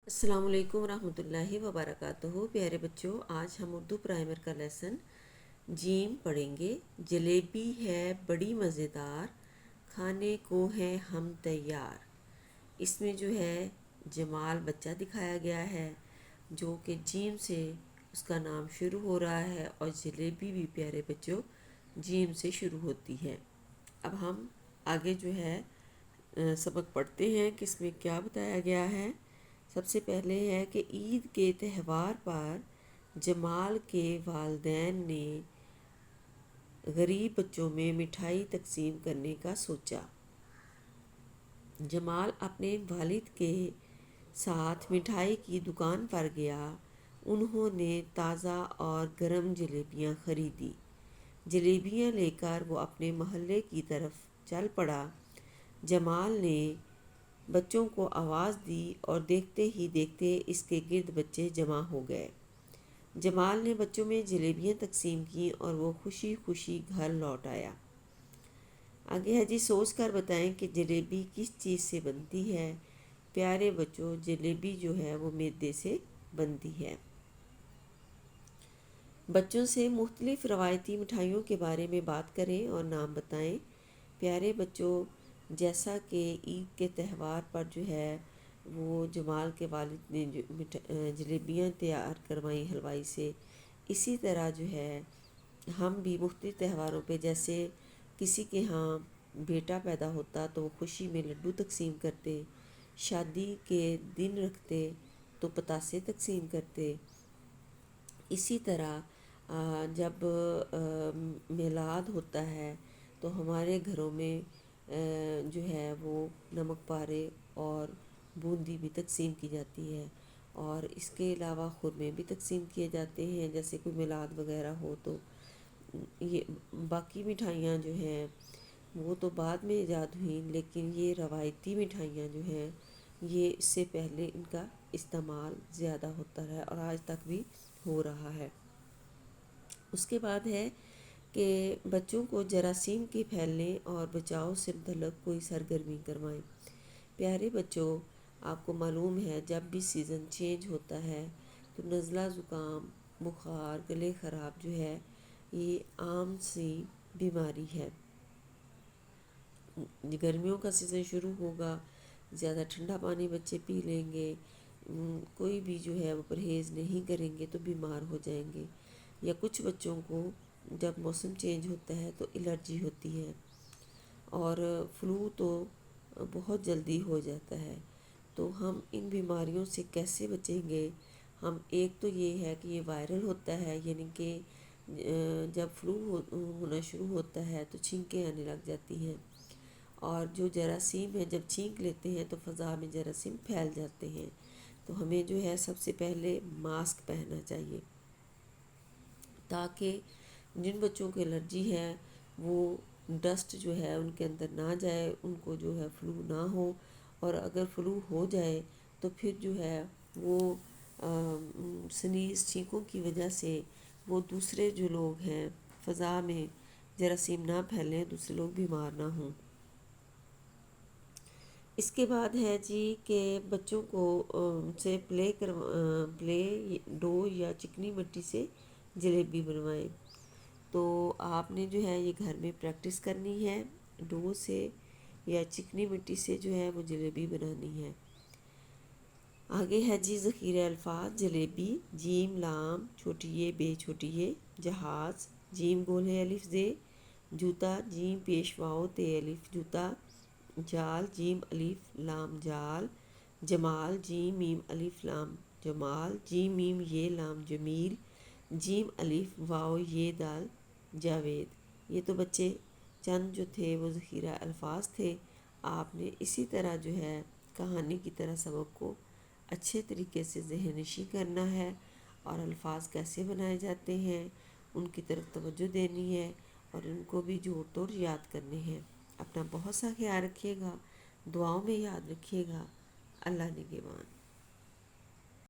السلام علیکم ورحمۃ اللہ وبرکاتہ۔ پیارے بچوں، آج ہم اردو پرائمر کا لیسن جیم پڑھیں گے۔ جلیبی ہے بڑی مزیدار، کھانے کو ہے ہم تیار۔ اس میں جو ہے جمال بچہ دکھایا گیا ہے جو کہ جیم سے اس کا نام شروع ہو رہا ہے، اور جلیبی بھی پیارے بچوں جیم سے شروع ہوتی ہے۔ اب ہم آگے جو ہے سبق پڑھتے ہیں کہ اس میں کیا بتایا گیا ہے۔ سب سے پہلے ہے کہ عید کے تہوار پر جمال کے والدین نے غریب بچوں میں مٹھائی تقسیم کرنے کا سوچا۔ جمال اپنے والد کے ساتھ مٹھائی کی دکان پر گیا۔ انہوں نے تازہ اور گرم جلیبیاں خریدی۔ جلیبیاں لے کر وہ اپنے محلے کی طرف چل پڑا۔ جمال نے بچوں کو آواز دی اور دیکھتے ہی دیکھتے اس کے گرد بچے جمع ہو گئے۔ جمال نے بچوں میں جلیبیاں تقسیم کیں اور وہ خوشی خوشی گھر لوٹ آیا۔ آگے ہے جی، سوچ کر بتائیں کہ جلیبی کس چیز سے بنتی ہے۔ پیارے بچوں، جلیبی جو ہے وہ میدے سے بنتی ہے۔ بچوں سے مختلف روایتی مٹھائیوں کے بارے میں بات کریں اور نام بتائیں۔ پیارے بچوں، جیسا کہ عید کے تہوار پر جو ہے وہ جمال کے والد نے جلیبیاں تیار کروائیں حلوائی سے، اسی طرح جو ہے ہم بھی مختلف تہواروں پہ، جیسے کسی کے ہاں بیٹا پیدا ہوتا تو وہ خوشی میں لڈو تقسیم کرتے، شادی کے دن رکھتے تو پتاسے تقسیم کرتے۔ اسی طرح جب میلاد ہوتا ہے تو ہمارے گھروں میں جو ہے وہ نمک پارے اور بوندی بھی تقسیم کی جاتی ہے، اور اس کے علاوہ خرمے بھی تقسیم کیے جاتے ہیں جیسے کوئی میلاد وغیرہ ہو تو۔ یہ باقی مٹھائیاں جو ہیں وہ تو بعد میں ایجاد ہوئیں، لیکن یہ روایتی مٹھائیاں جو ہیں یہ اس سے پہلے ان کا استعمال زیادہ ہوتا رہا اور آج تک بھی ہو رہا ہے۔ اس کے بعد ہے کہ بچوں کو جراثیم کے پھیلنے اور بچاؤ سے متعلق کوئی سرگرمی کروائیں۔ پیارے بچوں، آپ کو معلوم ہے جب بھی سیزن چینج ہوتا ہے تو نزلہ زکام، بخار، گلے خراب جو ہے یہ عام سی بیماری ہے۔ گرمیوں کا سیزن شروع ہوگا، زیادہ ٹھنڈا پانی بچے پی لیں گے، کوئی بھی جو ہے وہ پرہیز نہیں کریں گے تو بیمار ہو جائیں گے، یا کچھ بچوں کو جب موسم چینج ہوتا ہے تو الرجی ہوتی ہے، اور فلو تو بہت جلدی ہو جاتا ہے۔ تو ہم ان بیماریوں سے کیسے بچیں گے؟ ہم ایک تو یہ ہے کہ یہ وائرل ہوتا ہے، یعنی کہ جب فلو ہونا شروع ہوتا ہے تو چھینکیں آنے لگ جاتی ہیں، اور جو جراثیم ہیں جب چھینک لیتے ہیں تو فضا میں جراثیم پھیل جاتے ہیں۔ تو ہمیں جو ہے سب سے پہلے ماسک پہننا چاہیے تاکہ جن بچوں کو الرجی ہے وہ ڈسٹ جو ہے ان کے اندر نہ جائے، ان کو جو ہے فلو نہ ہو، اور اگر فلو ہو جائے تو پھر جو ہے وہ سنیز چھینکوں کی وجہ سے وہ دوسرے جو لوگ ہیں فضا میں جراثیم نہ پھیلیں، دوسرے لوگ بیمار نہ ہوں۔ اس کے بعد ہے جی کہ بچوں کو سے پلے ڈو یا چکنی مٹی سے جلیبی بنوائیں۔ تو آپ نے جو ہے یہ گھر میں پریکٹس کرنی ہے، ڈو سے یا چکنی مٹی سے جو ہے وہ جلیبی بنانی ہے۔ آگے ہے جی ذخیرہ الفاظ۔ جلیبی، جیم لام چھوٹی یہ بے چھوٹی یہ، جہاز، جیم گول ہے الف زے، جوتا، جیم پیش واؤ تے الف جوتا، جال، جیم الف لام جال، جمال، جیم میم الف لام جمال، جیم میم یہ لام جمیل، جیم الف واؤ یہ دال جاوید۔ یہ تو بچے چند جو تھے وہ ذخیرہ الفاظ تھے۔ آپ نے اسی طرح جو ہے کہانی کی طرح سبق کو اچھے طریقے سے ذہن نشین کرنا ہے، اور الفاظ کیسے بنائے جاتے ہیں ان کی طرف توجہ دینی ہے، اور ان کو بھی جوڑ توڑ یاد کرنے ہیں۔ اپنا بہت سا خیال رکھیے گا، دعاؤں میں یاد رکھیے گا۔ اللہ نگہبان۔